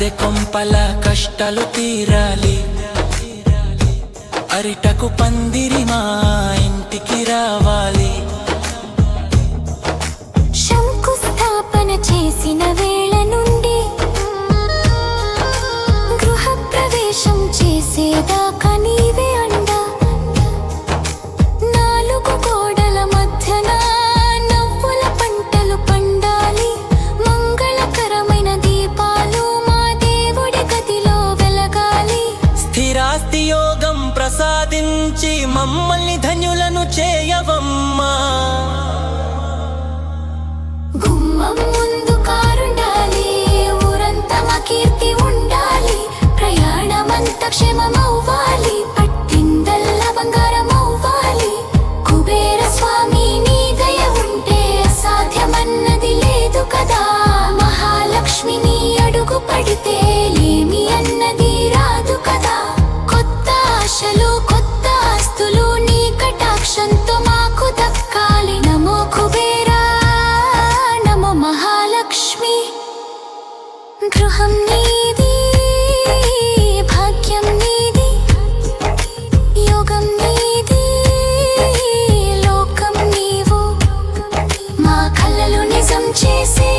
అద్దె కొంపల కష్టాలు తీరాలి, అరిటకు పందిరి మా ఇంటికి రావాలి. శంకుస్థాపన చేసిన వేళ నుండి గృహ ప్రవేశం చేసేదాకా నీవే అండ. నాలుగు గోడల మధ్యన నవ్వుల పంటలు పండాలి, మంగళకరమైన దీపాలు మా దేవుడి గదిలో వెలగాలి. స్థిరాస్తి యోగం ప్రసాదించి మమ్మల్ని ధన్యులను చేయవమ్మా. గుమ్మం ముందు కారుండాలి, ఊరంతా మా కీర్తి ఉండాలి, ప్రయాణమంతా క్షేమమవ్వాలి, పట్టిందల్లా బంగారమవ్వాలి. కుబేర స్వామి నీ దయ ఉంటే అసాధ్యమన్నది లేదు కదా. మహాలక్ష్మి నీ అడుగు పడితే ఏమి అన్నది రాదు కదా. కొత్త ఆశలు కొత్త ఆస్తులు నీ కటాక్షంతో మాకు దక్కాలి. నమో కుబేరా, నమో మహాలక్ష్మి. గృహం నీది, భాగ్యం నీది, యోగం నీది, లోకం నీవు. మా కలలు నిజం చేసే